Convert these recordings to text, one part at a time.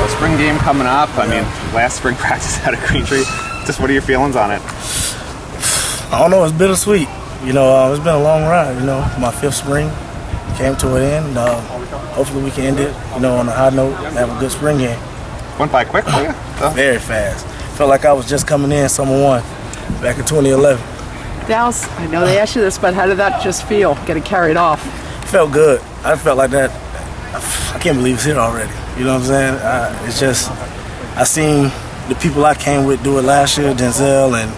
spring game coming up. I mean, last spring practice out of Green Tree. Just what are your feelings on it? I don't know. It's bittersweet. It's been a long ride. My fifth spring came to an end. Hopefully we can end it, on a high note and have a good spring game. Went by quick for you? Very fast. Felt like I was just coming in summer one back in 2011. Dallas, I know they asked you this, but how did that just feel, getting carried off? Felt good. I felt like that. I can't believe it's here already. You know what I'm saying? It's just, I seen the people I came with do it last year, Denzel and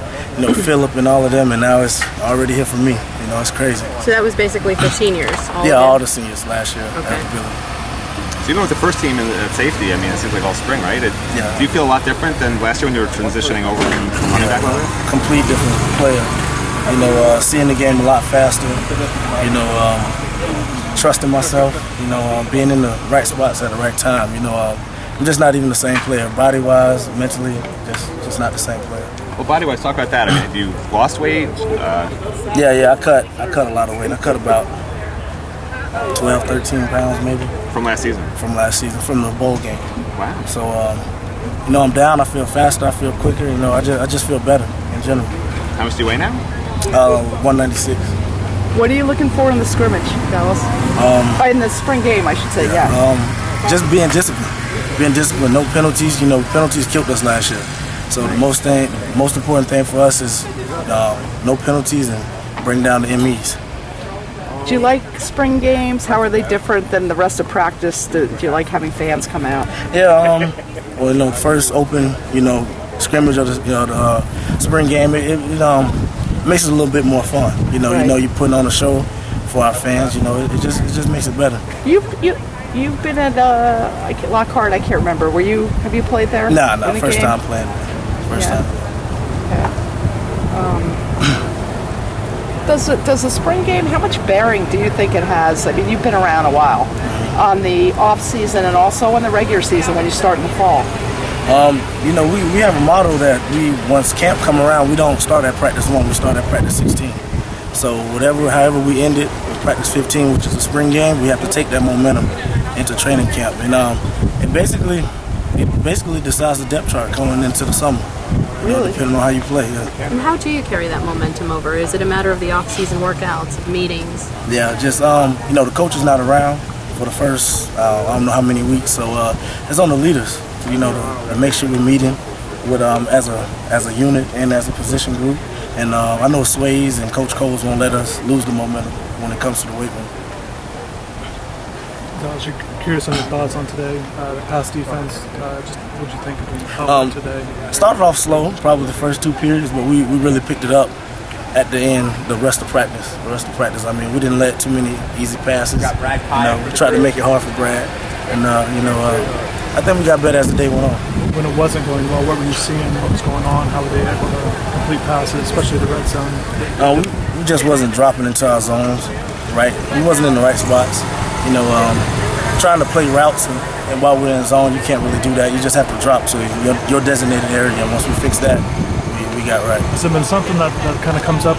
Philip and all of them, and now it's already here for me. It's crazy. So that was basically for seniors? All the seniors last year. Okay. So even with the first team at safety, I mean, it seems like all spring, right? Do you feel a lot different than last year when you were transitioning over from running back level? Complete different player. Seeing the game a lot faster. Trusting myself. Being in the right spots at the right time. I'm just not even the same player. Body-wise, mentally, just not the same player. Well, body-wise, talk about that. I mean, have you lost weight? Yeah, I cut a lot of weight. I cut about 12, 13 pounds maybe. From last season? From last season, from the bowl game. Wow. So, I'm down. I feel faster. I feel quicker. I just feel better in general. How much do you weigh now? 196. What are you looking for in the scrimmage, Dallas? In the spring game, I should say, Just being disciplined. Being disciplined, no penalties. Penalties killed us last year. So the most important thing for us is no penalties and bring down the MEs. Do you like spring games? How are they different than the rest of practice? Do you like having fans come out? Yeah, first open, scrimmage of the spring game, it makes it a little bit more fun. Right. You're putting on a show for our fans. It just makes it better. You've been at Lockhart. I can't remember. Have you played there? Nah, first time playing. First time. Okay. Does the spring game, how much bearing do you think it has? I mean, you've been around a while on the off season and also on the regular season when you start in the fall. We have a motto that once camp come around, we don't start at practice 1, we start at practice 16. So however we end it with practice 15, which is a spring game, we have to take that momentum into training camp. And it basically decides the depth chart going into the summer. Really? Depending on how you play. Yeah. And how do you carry that momentum over? Is it a matter of the off-season workouts, meetings? Yeah, just the coach is not around for the first I don't know how many weeks, so it's on the leaders, to make sure we're meeting with as a unit and as a position group. And I know Sways and Coach Coles won't let us lose the momentum when it comes to the weight room. I was curious on your thoughts on today, the pass defense. Just what did you think of them today? Started off slow, probably the first 2 periods, but we really picked it up at the end. The rest of practice, I mean, we didn't let too many easy passes. We tried to make it hard for Brad, and I think we got better as the day went on. When it wasn't going well, what were you seeing? What was going on? How were they able to complete passes, especially the red zone? We just wasn't dropping into our zones, right? We wasn't in the right spots. Trying to play routes and while we're in zone, you can't really do that. You just have to drop to your designated area. Once we fix that, we got right. Has it been something that kind of comes up